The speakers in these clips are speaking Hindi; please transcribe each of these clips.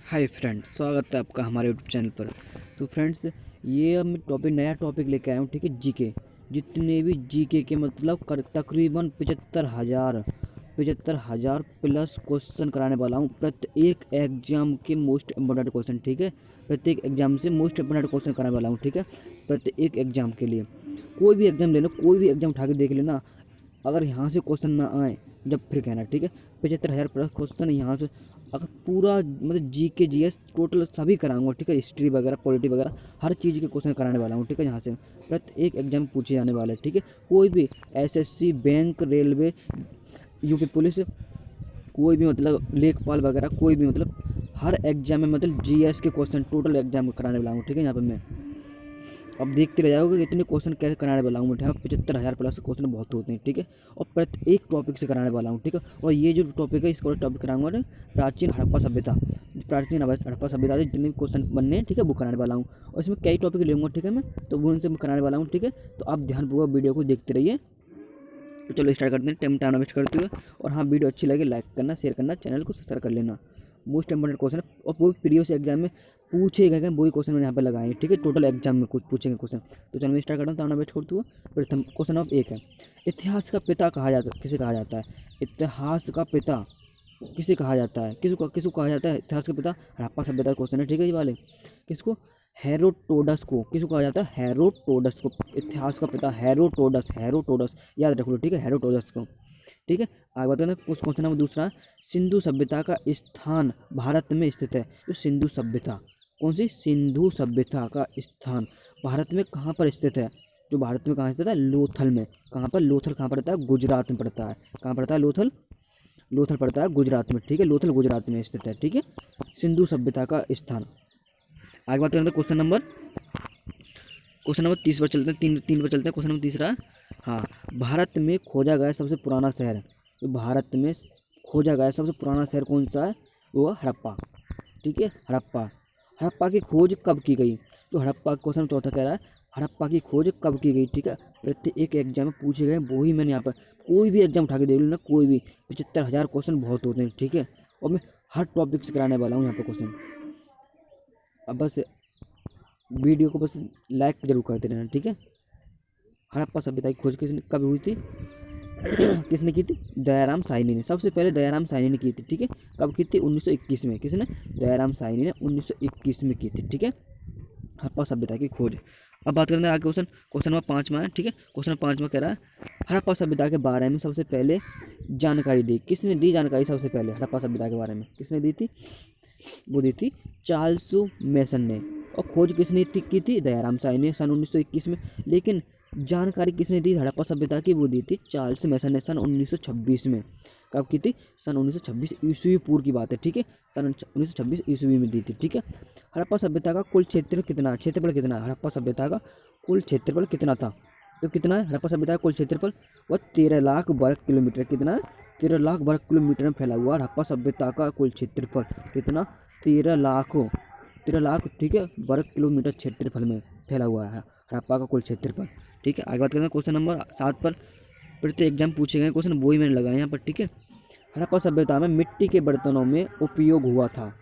हाय फ्रेंड्स, स्वागत है आपका हमारे यूट्यूब चैनल पर। तो फ्रेंड्स, ये अब मैं नया टॉपिक लेके आया हूँ। ठीक है, जीके। जितने भी जीके के मतलब तकरीबन 75,000 प्लस क्वेश्चन कराने वाला हूँ प्रत्येक एग्जाम के मोस्ट इम्पोर्टेंट क्वेश्चन। ठीक है, प्रत्येक एग्जाम से मोस्ट इम्पोर्टेंट क्वेश्चन कराने वाला हूँ। ठीक है, प्रत्येक एग्जाम के लिए कोई भी एग्जाम ले लो, कोई भी एग्जाम उठा के देख लेना। अगर यहाँ से क्वेश्चन ना आए जब फिर कहना। ठीक है, 75,000 प्लस क्वेश्चन यहाँ से अगर पूरा मतलब जी के जी एस टोटल सभी कराऊंगा। ठीक है, हिस्ट्री वगैरह पॉलिटी वगैरह हर चीज़ के क्वेश्चन कराने वाला हूँ। ठीक है, यहाँ से प्रत्येक एग्जाम पूछे जाने वाले। ठीक है, कोई भी SSC, bank, railway, UP police, कोई भी मतलब लेखपाल वगैरह, कोई भी मतलब हर एग्जाम में मतलब जीएस के क्वेश्चन टोटल एग्जाम कराने वाला हूँ। ठीक है, यहाँ पर मैं अब देखते रह जाओगे कि इतने क्वेश्चन कैसे कराने वाला हूँ। मैं 75,000 प्लस क्वेश्चन बहुत होते हैं। ठीक है, और प्रत्येक टॉपिक से कराने वाला हूँ। ठीक है, और ये जो टॉपिक है इसको टॉपिक कराऊंगा ना, प्राचीन हड़प्पा सभ्यता। प्राचीन हड़प्पा सभ्यता से जितने भी क्वेश्चन बनने हैं, ठीक है, वो कराने वाला हूँ। और इसमें कई टॉपिक लूँगा। ठीक है, मैं तो वो उनसे कराने वाला हूँ। ठीक है, तो आप ध्यानपूर्वक वीडियो को देखते रहिए। तो चलो स्टार्ट करते हैं टाइम वेस्ट करते हुए। और हाँ, वीडियो अच्छी लगे लाइक करना, शेयर करना, चैनल को सब्सक्राइब कर लेना। मोस्ट इंपॉर्टेंट क्वेश्चन और वो प्रीवियस एग्जाम में पूछे गए वही क्वेश्चन मैंने यहाँ पे लगाए हैं। ठीक है, टोटल एग्जाम में कुछ पूछेंगे क्वेश्चन। तो चलो मैं स्टार्ट करता हूँ, टाइम वेस्ट करते हुए। प्रथम क्वेश्चन नंबर 1 है, इतिहास का पिता किसे कहा जाता है? इतिहास का पिता किसे कहा जाता है? किसको कहा जाता है इतिहास का पिता? हड़प्पा सभ्यता क्वेश्चन है। ठीक है, ये वाले किसको? हेरोडोटस को। किसको कहा जाता है? हेरोडोटस को। इतिहास का पिता हेरोडोटस याद रख लो। ठीक है, हेरोडोटस को। ठीक है, आगे बताना कुछ क्वेश्चन नंबर दूसरा, सिंधु सभ्यता का स्थान भारत में स्थित है। जो सिंधु सभ्यता, कौन सी? सिंधु सभ्यता का स्थान भारत में कहाँ पर स्थित है? जो भारत में कहाँ स्थित है? लोथल में। कहाँ पर? लोथल कहाँ पड़ता है? गुजरात में पड़ता है। कहाँ पड़ता है? लोथल। लोथल पड़ता है गुजरात में। ठीक है, लोथल गुजरात में स्थित है। ठीक है, सिंधु सभ्यता का स्थान। आगे बात करते हैं क्वेश्चन नंबर 30 पर चलते हैं। तीन पर चलते हैं। क्वेश्चन नंबर तीसरा, हाँ, भारत में खोजा गया सबसे पुराना शहर। तो भारत में खोजा गया सबसे पुराना शहर कौन सा है? वो हड़प्पा। ठीक है, हड़प्पा। हड़प्पा की खोज कब की गई? तो हड़प्पा क्वेश्चन चौथा कह रहा है, हड़प्पा की खोज कब की गई? ठीक है, प्रत्येक एग्जाम में पूछे गए वही मैंने यहाँ पर कोई भी एग्जाम उठा के देख लो ना, कोई भी 75,000 क्वेश्चन बहुत होते हैं। ठीक है, और मैं हर टॉपिक से कराने वाला हूँ यहाँ पर क्वेश्चन। अब बस वीडियो को बस लाइक जरूर करते रहना। ठीक है, हड़प्पा सभ्यता की खोज किसने कब हुई थी? किसने की थी? दयाराम साहनी ने। सबसे पहले दयाराम साहनी ने की थी। ठीक है, कब की थी? 1921 में। किसने? दयाराम साहनी ने 1921 में की थी। ठीक है, हड़प्पा सभ्यता की खोज। अब बात करते हैं आगे क्वेश्चन नंबर 5 में है। ठीक है, क्वेश्चन नंबर 5 में कह रहा है, हड़प्पा सभ्यता के बारे में सबसे पहले जानकारी दी। किसने दी जानकारी सबसे पहले हड़प्पा सभ्यता के बारे में? किसने दी थी? वो दी थी चार्ल्स मेसन ने। और खोज किसने की थी? दयाराम साहनी ने सन 1921 में। लेकिन जानकारी किसने दी हड़प्पा सभ्यता की? वो दी थी चार्ल्स मेसन ने सन 1926 में। कब की थी? सन 1926 ईस्वी पूर्व की बात है। ठीक है, सन 1926 ईस्वी में दी थी। ठीक है, हड़प्पा सभ्यता का कुल क्षेत्रफल कितना? हड़प्पा सभ्यता का कुल क्षेत्रफल कितना था? तो कितना है हड़प्पा सभ्यता का कुल क्षेत्रफल? वह 13 लाख वर्ग किलोमीटर। कितना है? 13 लाख वर्ग किलोमीटर में फैला हुआ हड़प्पा सभ्यता का कुल क्षेत्रफल। कितना? 13 लाख। ठीक है, वर्ग किलोमीटर क्षेत्रफल में फैला हुआ है हड़प्पा का कुल क्षेत्रफल। ठीक है, आगे बात करते हैं क्वेश्चन नंबर 7 पर। प्रत्येक एग्जाम पूछे गए क्वेश्चन वही मैंने लगाए यहाँ पर। ठीक है, हड़प्पा सभ्यता में मिट्टी के बर्तनों में उपयोग हुआ था।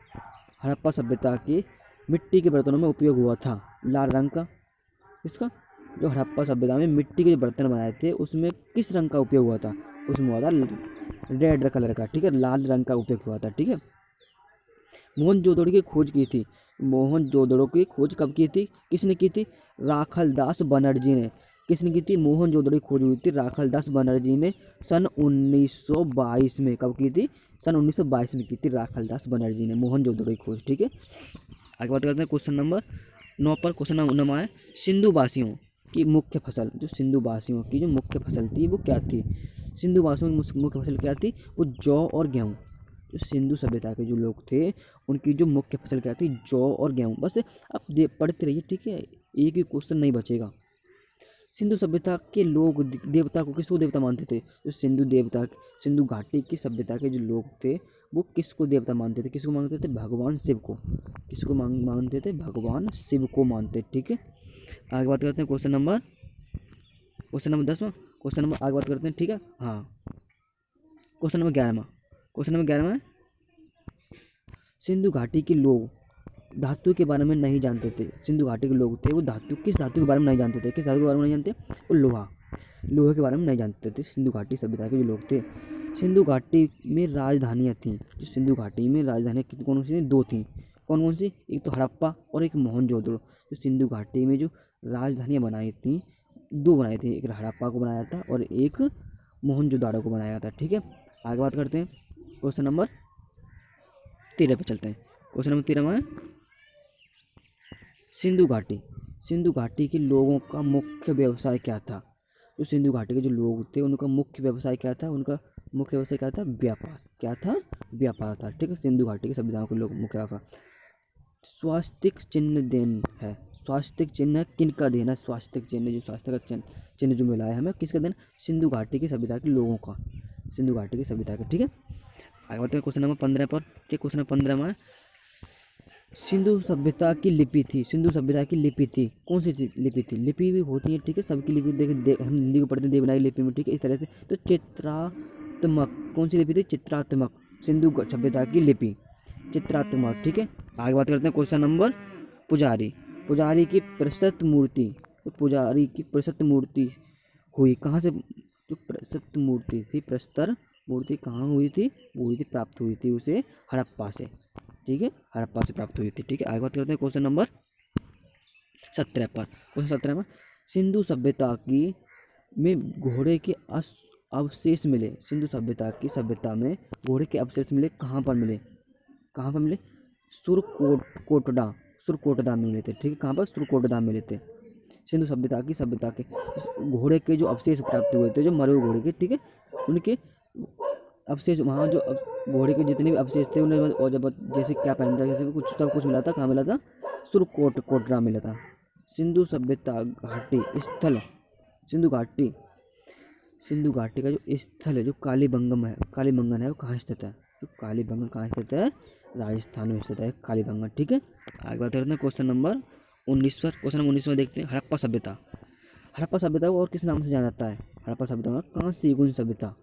हड़प्पा सभ्यता के मिट्टी के बर्तनों में उपयोग हुआ था लाल रंग का। इसका जो हड़प्पा सभ्यता में मिट्टी के जो बर्तन बनाए थे उसमें किस रंग का उपयोग हुआ था? उसमें हुआ था रेड कलर का। ठीक है, लाल रंग का उपयोग हुआ था। ठीक है, मोहनजोदड़ो की खोज की थी। मोहनजोदड़ो की खोज कब की थी? किसने की थी? राखालदास बनर्जी ने। किसने की थी? मोहनजोदड़ो की खोज हुई थी राखालदास बनर्जी ने सन 1922 में। कब की थी? सन 1922 में की थी राखालदास बनर्जी ने मोहनजोदड़ो की खोज। ठीक है, आगे बात करते हैं क्वेश्चन नंबर 9 पर। क्वेश्चन नंबर 9 है, सिंधु वासियों की मुख्य फसल। जो सिंधु वासियों की जो मुख्य फसल थी वो क्या थी? सिंधु वासियों की मुख्य फसल क्या थी? वो जौ और गेहूँ। जो सिंधु सभ्यता के जो लोग थे उनकी जो मुख्य फसल क्या थी? जौ और गेहूँ। बस आप पढ़ते रहिए। ठीक है, एक ही क्वेश्चन नहीं बचेगा। सिंधु सभ्यता के लोग देवता को किसको देवता मानते थे? जो सिंधु घाटी की सभ्यता के जो लोग थे वो किसको देवता मानते थे? किसको मानते थे? भगवान शिव को। किसको मानते थे? भगवान शिव को मानते। ठीक है, आगे बात करते हैं क्वेश्चन नंबर 10वां। क्वेश्चन नंबर आगे बात करते हैं। ठीक है, हाँ, क्वेश्चन नंबर 11वां। क्वेश्चन नंबर 11वां है, सिंधु घाटी के लोग धातु के बारे में नहीं जानते थे। सिंधु घाटी के लोग थे वो किस धातु के बारे में नहीं जानते थे, किस धातु के बारे में नहीं जानते, वो लोहे के बारे में नहीं जानते थे सिंधु घाटी सभ्यता के जो लोग थे। सिंधु घाटी में राजधानियाँ थीं, जो सिंधु घाटी में राजधानियाँ कौन सी थी, दो थीं। कौन कौन सी, एक तो हड़प्पा और एक मोहनजोदड़ो। जो सिंधु घाटी में जो राजधानियाँ बनाई थी, दो बनाई थी, एक हड़प्पा को बनाया था और एक मोहनजोदड़ो को बनाया था। ठीक है, आगे बात करते हैं। क्वेश्चन नंबर 13 पे चलते हैं। क्वेश्चन नंबर 13 में सिंधु घाटी के लोगों का मुख्य व्यवसाय क्या था। जो सिंधु घाटी के जो लोग थे उनका मुख्य व्यवसाय क्या था, उनका मुख्य व्यवसाय क्या था, व्यापार। क्या था, व्यापार था। ठीक है, सिंधु घाटी के सभ्यताओं के लोग मुख्य व्यापार। स्वास्तिक चिन्ह देन है, स्वास्तिक चिन्ह किनका देना है, स्वास्तिक चिन्ह जो स्वास्थ्य का चिन्ह जो मिला है हमें किसका देना, सिंधु घाटी की सभ्यता के लोगों का, सिंधु घाटी की सभ्यता का। ठीक है, आगे बढ़ते हैं क्वेश्चन नंबर 15 पर। ठीक, क्वेश्चन नंबर 15 में सिंधु सभ्यता की लिपि थी, सिंधु सभ्यता की लिपि थी, कौन सी लिपि थी, लिपि भी होती है। ठीक है, सबकी लिपि हम हिंदी को पढ़ते हैं देवनागरी लिपि में। ठीक है, इस तरह से। तो चित्रात्मक, कौन सी लिपि थी, चित्रात्मक, सिंधु सभ्यता की लिपि चित्रात्मक। ठीक है, आगे बात करते हैं क्वेश्चन नंबर पुजारी की प्रशस्त मूर्ति। तो पुजारी की प्रशस्त मूर्ति हुई कहाँ से, जो प्रशस्त मूर्ति थी, प्रस्तर मूर्ति कहाँ हुई थी, वो हुई थी, प्राप्त हुई थी उसे हड़प्पा से। ठीक है, हड़प्पा से प्राप्त हुई थी। ठीक है, आगे बात करते हैं क्वेश्चन नंबर 17 पर। क्वेश्चन 17 में सिंधु सभ्यता की में घोड़े के अवशेष मिले, सिंधु सभ्यता में घोड़े के अवशेष मिले, कहाँ पर मिले, कहाँ पर मिले, सुरकोटदा में मिले थे। ठीक है, कहाँ पर, सुरकोटदा में मिले थे। सिंधु सभ्यता के घोड़े के जो अवशेष प्राप्त हुए थे, जो मरे हुए घोड़े के, ठीक है, उनके अवशेष वहाँ जो घोड़े के जितने भी अवशेष थे उन्हें, और जब जैसे क्या पहनता है, जैसे कुछ सब कुछ मिला था, कहाँ मिला था, सुरकोटदा मिला था। सिंधु सभ्यता घाटी स्थल, सिंधु घाटी का जो स्थल है, जो कालीबंगन है, वो कहाँ स्थित है, जो कालीबंगन कहाँ स्थित है, राजस्थान में स्थित है कालीबंगन। ठीक है, आगे बात करते हैं क्वेश्चन नंबर 19 पर। क्वेश्चन नंबर 19 में देखते हैं हड़प्पा सभ्यता को और किस नाम से जाना जाता है, हड़प्पा सभ्यता का कांस्ययुगीन सभ्यता,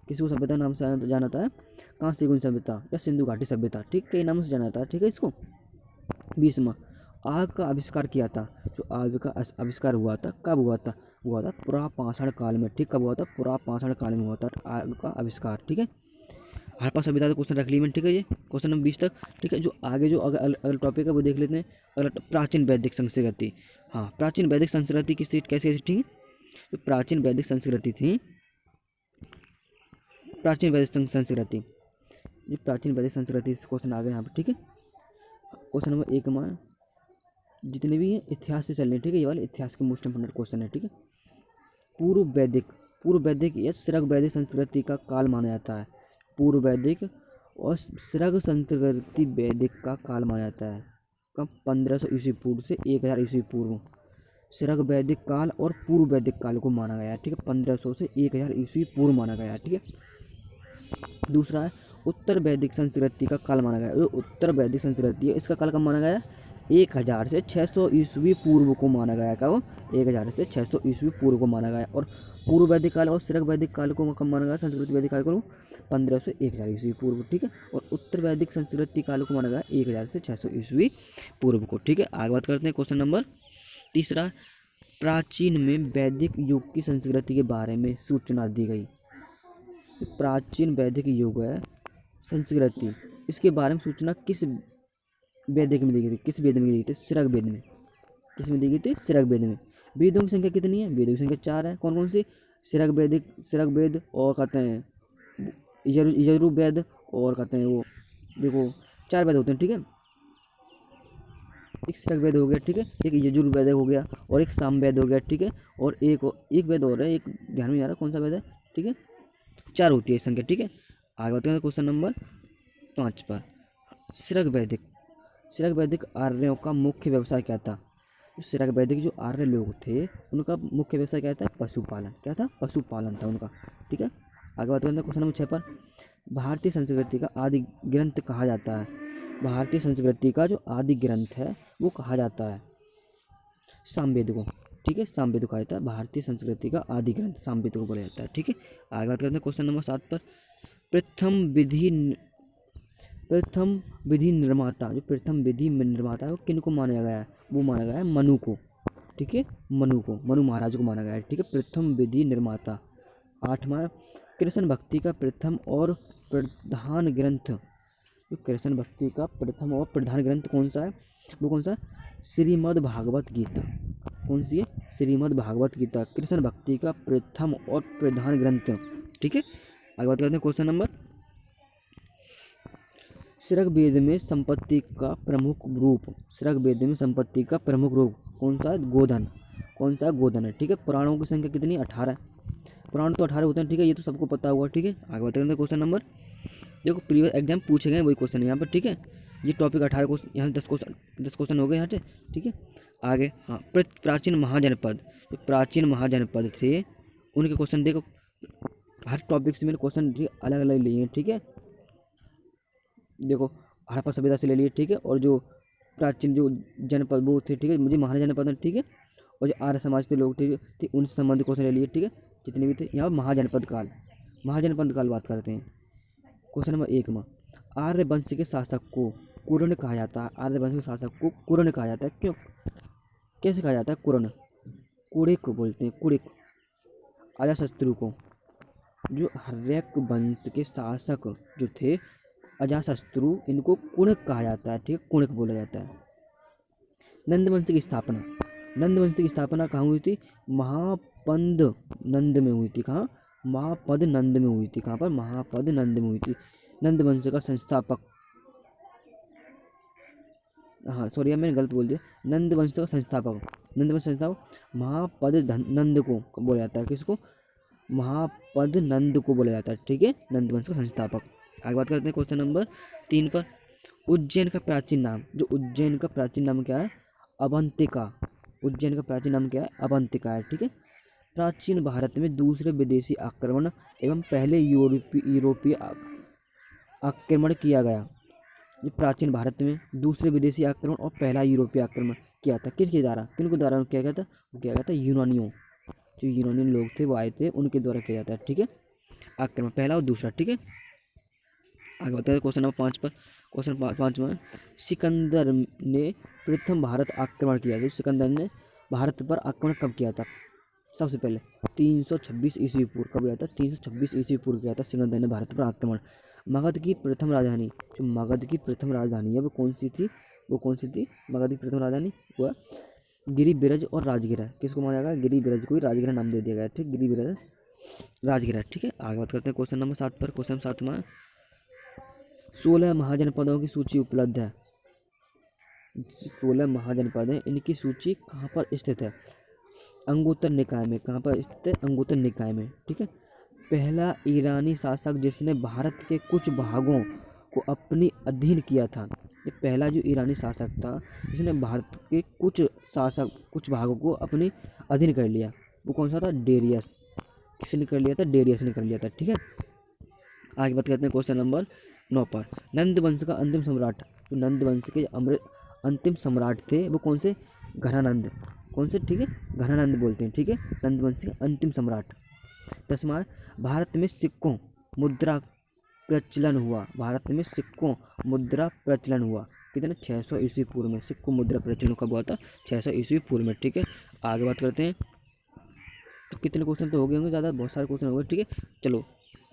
किसको सभ्यता नाम से जाना जाता है, कांस्ययुगीन सभ्यता या सिंधु घाटी सभ्यता। ठीक, कई नामों से जाना जाता है। ठीक है, इसको 20वां आग का आविष्कार किया था, जो आग का आविष्कार हुआ था, कब हुआ था, पुरापाषाण काल में। ठीक, कब हुआ था, पुरापाषाण काल में हुआ था आग का आविष्कार। ठीक है, हड़प्पा सभ्यता का क्वेश्चन रख ली मैंने। ठीक है, ये क्वेश्चन नंबर 20 तक। ठीक है, जो आगे जो अगला टॉपिक है वो देख लेते हैं। अगला प्राचीन वैदिक संस्कृति। हाँ, प्राचीन वैदिक संस्कृति की स्थिति कैसे थी, जो प्राचीन वैदिक संस्कृति थी, प्राचीन वैदिक संस्कृति क्वेश्चन आ गए यहाँ पर। ठीक है, क्वेश्चन नंबर 1 में जितने भी इतिहास से चल रहे हैं, ठीक है, ये वाले इतिहास के मोस्ट इंपोर्टेंट क्वेश्चन है। ठीक है, पूर्व वैदिक या श्रग वैदिक संस्कृति का काल माना जाता है, पूर्व वैदिक और श्रग संस्कृति वैदिक का काल माना जाता है कब, 1500 ईस्वी पूर्व से 1000 ईस्वी पूर्व। श्रग वैदिक काल और पूर्व वैदिक काल को माना गया है। ठीक है, 1500 से 1000 ईस्वी पूर्व माना गया है। ठीक है, दूसरा है उत्तर वैदिक संस्कृति का काल माना गया है। जो उत्तर वैदिक संस्कृति है इसका काल कब माना गया है, 1000 से 600 ईस्वी पूर्व को माना गया है। कब, 1000 से 600 ईस्वी पूर्व को माना गया। और पूर्व वैदिक काल और श्रग वैदिक काल को कब माना गया, संस्कृति वैदिक काल को 1500 से 1000 ईस्वी पूर्व। ठीक है, और उत्तर वैदिक संस्कृति काल को माना गया 1000 से 600 ईस्वी पूर्व को। ठीक है, आगे बात करते हैं क्वेश्चन नंबर 3। प्राचीन में वैदिक युग की संस्कृति के बारे में सूचना दी गई। प्राचीन वैदिक युग है संस्कृति, इसके बारे में सूचना किस वैदिक में दी गई थी, किस वेद में दी गई थी, श्रग वेद में। किस में दी गई थी, श्रग वेद में। वेदों की संख्या कितनी है, वेदों की संख्या 4 है। कौन कौन सी, श्रग वेद और कहते हैं यजुर्वेद, और कहते हैं वो देखो 4 वेद होते हैं। ठीक है, एक श्रग वेद हो गया, ठीक है, एक यजुर्वेद हो गया, और एक सामवेद हो गया। ठीक है, और एक वेद और है, एक ध्यान में नहीं आ रहा कौन सा वेद है। ठीक है, 4 होती है संख्या। ठीक है, आगे बढ़ते हैं क्वेश्चन नंबर 5 पर। श्रग वैदिक आर्यों का मुख्य व्यवसाय क्या था। श्रग वैदिक जो आर्य लोग थे उनका मुख्य व्यवसाय क्या था, पशुपालन। क्या था, पशुपालन था उनका। ठीक है, आगे बात करते हैं क्वेश्चन नंबर 6 पर। भारतीय संस्कृति का आदि ग्रंथ कहा जाता है, भारतीय संस्कृति का जो आदि ग्रंथ है वो कहा जाता है सामवेद को। ठीक है, सामवेद को कहा जाता है भारतीय संस्कृति का आदि ग्रंथ, सामवेद को बोला जाता है। ठीक है, आगे बात करते हैं क्वेश्चन नंबर 7 पर। प्रथम विधि निर्माता, जो प्रथम विधि में निर्माता है वो किन को माना गया है? वो माना गया है मनु को, ठीक है, मनु को, मनु महाराज को माना गया है, ठीक है, प्रथम विधि निर्माता। 8वां, कृष्ण भक्ति का प्रथम और प्रधान ग्रंथ, जो कृष्ण भक्ति का प्रथम और प्रधान ग्रंथ कौन सा है? वो कौन सा है? श्रीमद् भागवत गीता। कौन सी है? श्रीमद् भागवत गीता कृष्ण भक्ति का प्रथम और प्रधान ग्रंथ, ठीक है। आगे बात करते हैं क्वेश्चन नंबर। ऋग्वेद में संपत्ति का प्रमुख रूप, ऋग्वेद में संपत्ति का प्रमुख रूप कौन सा है? गोधन। कौन सा? गोधन है, ठीक है। पुराणों की संख्या कितनी? 18। पुराण तो 18 होते हैं, ठीक है, ये तो सबको पता होगा, ठीक है। आगे बात करते हैं क्वेश्चन नंबर। देखो प्रीवियस एग्जाम पूछे गए वही क्वेश्चन है यहाँ पर, ठीक है। ये टॉपिक 18 क्वेश्चन, यहाँ 10 क्वेश्चन हो गए यहाँ से, ठीक है। आगे हाँ, प्राचीन महाजनपद, जो प्राचीन महाजनपद थे उनके क्वेश्चन देखो, हर टॉपिक से मैंने क्वेश्चन अलग अलग लिए हैं, ठीक है। देखो हड़प्पा सभ्यता से ले लिए, ठीक है, और जो प्राचीन जो जनपद वो थे, ठीक है, मुझे महान जनपद, ठीक है, और जो आर्य समाज के लोग थे, ठीक, उनसे संबंधित क्वेश्चन ले लिए, ठीक है, जितने भी थे। यहाँ महाजनपद काल, महाजनपद काल बात करते हैं। क्वेश्चन नंबर 1 में, आर्य वंश के शासक को कुरन कहा जाता है। आर्य वंश के शासक को कुरन कहा जाता है, क्यों, कैसे कहा जाता है? कुरन, कुड़िक बोलते हैं, कुड़िक। अजातशत्रु को, जो हर्यक वंश के शासक जो थे अजातशत्रु, इनको कुणक कहा जाता है, ठीक है, कुणक बोला जाता है। नंद वंश की स्थापना, नंद वंश की स्थापना कहाँ हुई थी? महापद नंद में हुई थी। कहाँ? महापद नंद में हुई थी। कहाँ पर? महापद नंद में हुई थी। नंद वंश का संस्थापक, हाँ सॉरी मैंने गलत बोल दिया, नंद वंश का संस्थापक, नंद वंश संस्थापक महापद नंद को बोला जाता है। किसको? महापद नंद को बोला जाता है, ठीक है, नंद वंश का संस्थापक। आगे बात करते हैं क्वेश्चन नंबर 3 पर। उज्जैन का प्राचीन नाम, जो उज्जैन का प्राचीन नाम क्या है? अवंतिका। उज्जैन का प्राचीन नाम क्या है? अवंतिका है, ठीक है। प्राचीन भारत में दूसरे विदेशी आक्रमण एवं पहले यूरोपीय आक्रमण किया गया। ये प्राचीन भारत में दूसरे विदेशी आक्रमण और पहला यूरोपीय आक्रमण किया था किसके द्वारा? किनको द्वारा किया गया था? वो किया गया था यूनानियों, जो यूनानियन लोग थे वो आए थे, उनके द्वारा किया जाता है, ठीक है, आक्रमण पहला और दूसरा, ठीक है। आगे बताते हैं क्वेश्चन नंबर 5 पर। क्वेश्चन 5 में, सिकंदर ने प्रथम भारत आक्रमण किया था। सिकंदर ने भारत पर आक्रमण कब किया था? सबसे पहले 326 ईस्वी पूर्व। कब किया था? 326 ईस्वी पूर्व किया था सिकंदर ने भारत पर आक्रमण। मगध की प्रथम राजधानी, जो मगध की प्रथम राजधानी है वो कौन सी थी? वो कौन सी थी मगध की प्रथम राजधानी? वो गिरिब्रज और राजगिरा। किसको माना गया? गिरिब्रज को ही राजगिरा नाम दे दिया गया, ठीक, गिरिब्रज राजगिरा, ठीक है। आगे बात करते हैं क्वेश्चन नंबर 7 पर। क्वेश्चन 7 में 16 महाजनपदों की सूची उपलब्ध है। 16 महाजनपद हैं, इनकी सूची कहाँ पर स्थित है? अंगुत्तर निकाय में। कहाँ पर स्थित है? अंगुत्तर निकाय में, ठीक है। पहला ईरानी शासक जिसने भारत के कुछ भागों को अपनी अधीन किया था, ये पहला जो ईरानी शासक था जिसने भारत के कुछ भागों को अपने अधीन कर लिया, वो कौन सा था? डेरियस। किसने कर लिया था? डेरियस ने कर लिया था, ठीक है। आगे बात करते हैं क्वेश्चन नंबर 9 पर। नंद वंश का अंतिम सम्राट, जो नंद वंश के अंतिम सम्राट थे वो कौन से? घनानंद। कौन से? ठीक है, घनानंद बोलते हैं, ठीक है, नंद वंश के अंतिम सम्राट। 10वां, भारत में सिक्कों मुद्रा प्रचलन हुआ। भारत में सिक्कों मुद्रा प्रचलन हुआ कितने? 600 ईस्वी पूर्व में। सिक्कों मुद्रा प्रचलन कब हुआ था? 600 ईस्वी पूर्व में, ठीक है। आगे बात करते हैं, तो कितने क्वेश्चन तो हो गए होंगे, ज़्यादा बहुत सारे क्वेश्चन हो गए, ठीक है। चलो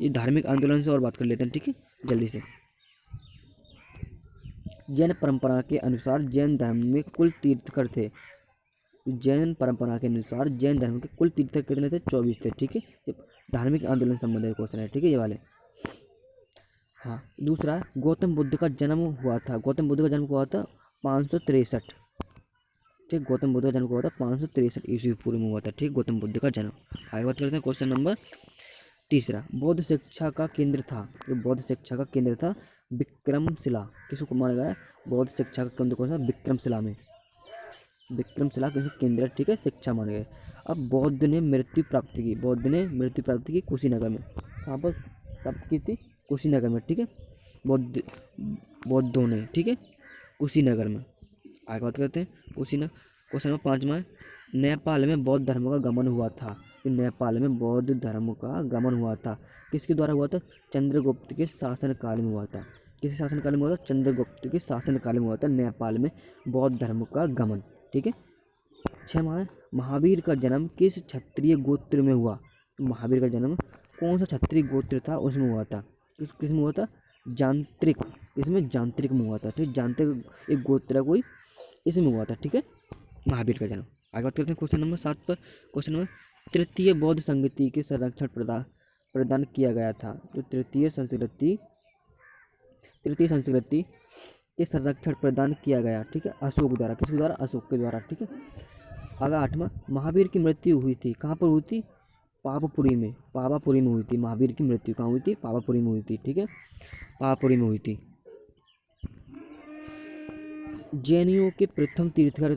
ये धार्मिक आंदोलन से और बात कर लेते हैं, ठीक है, जल्दी से। जैन परंपरा के अनुसार जैन धर्म में कुल तीर्थंकर थे। जैन परंपरा के अनुसार जैन धर्म के कुल तीर्थंकर कितने थे? 24 थे, ठीक है। ये धार्मिक आंदोलन संबंधित क्वेश्चन है, ठीक है, ये वाले। हाँ, दूसरा, गौतम बुद्ध का जन्म हुआ था। गौतम बुद्ध का जन्म हुआ था 563, ठीक, गौतम बुद्ध का जन्म हुआ था 563 ईस्वी पूर्व में हुआ था, ठीक, गौतम बुद्ध का जन्म। आगे बात करते हैं क्वेश्चन नंबर 3, बौद्ध शिक्षा का केंद्र था। जो बौद्ध शिक्षा का केंद्र था विक्रमशिला। किसको माना गया? बौद्ध शिक्षा का केंद्र कौन सा? विक्रमशिला में। विक्रमशिला किसी केंद्र, ठीक है, शिक्षा माने गए। अब बौद्ध ने मृत्यु प्राप्त की। बौद्ध ने मृत्यु प्राप्त की कुशीनगर में। कहाँ पर प्राप्त की थी? कुशीनगर में, ठीक है, बौद्धों ने, ठीक है, कुशीनगर में। आगे बात करते हैं कुशीनगर। क्वेश्चन नंबर 5 नेपाल में बौद्ध धर्म का गमन हुआ था। तो नेपाल में बौद्ध धर्म का गमन हुआ था किसके द्वारा हुआ था? चंद्रगुप्त के शासन काल में हुआ था। किसी शासनकाल में हुआ था? चंद्रगुप्त के शासनकाल में हुआ था नेपाल में बौद्ध धर्म का गमन। ठीक है। 6 महावीर का जन्म किस क्षत्रिय गोत्र में हुआ? तो महावीर का जन्म कौन सा क्षत्रिय गोत्र था उसमें हुआ था? किस में हुआ था? जांत्रिक। किसमें? जांत्रिक में हुआ था। ठीक, जांत्रिक एक गोत्र है कोई, इसमें हुआ था। ठीक है, महावीर का जन्म। आगे बात करते हैं क्वेश्चन नंबर 7 पर। क्वेश्चन नंबर, तृतीय बौद्ध संगति के संरक्षण प्रदान किया गया था। जो तृतीय संस्कृति के संरक्षण प्रदान किया गया। ठीक है, अशोक द्वारा। किसके द्वारा? अशोक के द्वारा। ठीक है। आगे 8वां, महावीर की मृत्यु हुई थी कहाँ पर हुई थी? पावापुरी में। पावापुरी में हुई थी। महावीर की मृत्यु कहाँ हुई थी? पावापुरी में हुई थी। ठीक है, पावापुरी में हुई थी। जैनियों के प्रथम तीर्थकर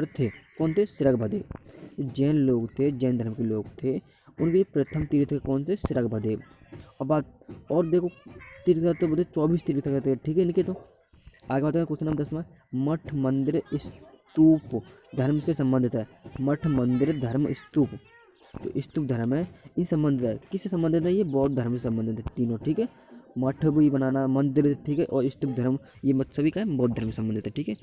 थे। कौन थे? श्रगभदेव। जैन लोग थे, जैन धर्म के लोग थे, उनके प्रथम तीर्थकर कौन थे? श्रगभदेव। और देखो तीर्थकर तो बोलते 24 तीर्थकर थे। ठीक है इनके। तो आगे बात करें क्वेश्चन नंबर 10वां, मठ मंदिर स्तूप धर्म से संबंधित है। मठ मंदिर धर्म स्तूप, तो स्तूप धर्म है, इन संबंधित है। किससे संबंधित है? ये बौद्ध धर्म से संबंधित है तीनों। ठीक है, मठ भी बनाना, मंदिर, ठीक है, और स्तूप धर्म, ये मत सभी का है बौद्ध धर्म से संबंधित है। ठीक है,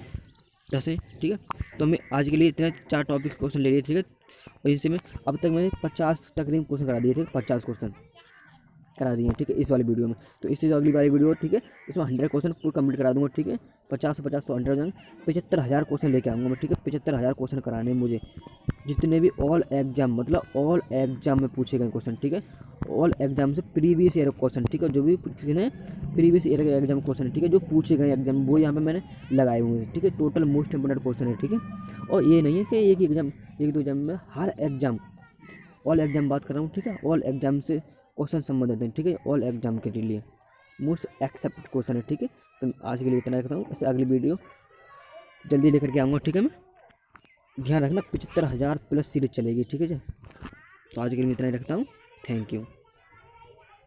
10 है। ठीक है, तो हमें आज के लिए इतना 4 टॉपिक क्वेश्चन ले लिए। ठीक है, और इनसे में अब तक मैंने 50 तकरीबन क्वेश्चन करा दिए। ठीक है, 50 क्वेश्चन करा दिए। ठीक है, इस वाली वीडियो में। तो इससे जो अगली वाली वीडियो, ठीक है, इसमें 100 क्वेश्चन पूरा कंप्लीट करा दूंगा। ठीक है, 50 से 50 तो 100 हो जाएंगे। 75,000 क्वेश्चन लेके आऊँगा मैं। ठीक है, 75,000 क्वेश्चन कराने मुझे, जितने भी ऑल एग्जाम, मतलब ऑल एग्जाम में पूछे गए क्वेश्चन। ठीक है, ऑल एग्जाम से प्रीवियस ईयर क्वेश्चन। ठीक है, जो भी प्रीवियस ईयर के एग्जाम क्वेश्चन, ठीक है, जो पूछे गए एग्जाम, वो यहाँ पे मैंने लगाए हुए हैं। ठीक है, टोटल मोस्ट इंपोर्टेंट क्वेश्चन है। ठीक है, और ये नहीं है कि एक ही एग्जाम में, हर एग्जाम, ऑल एग्जाम बात कर रहा हूँ। ठीक है, ऑल एग्जाम से क्वेश्चन संबंधित हैं। ठीक है, ऑल एग्जाम के लिए मोस्ट एक्सेप्टेड क्वेश्चन है। ठीक है, तो आज के लिए इतना रखता हूँ। इससे अगली वीडियो जल्दी लेकर के आऊँगा। ठीक है, मैं ध्यान रखना 75,000 प्लस सीरीज चलेगी। ठीक है जी, तो आज के लिए इतना ही रखता हूँ। Thank you.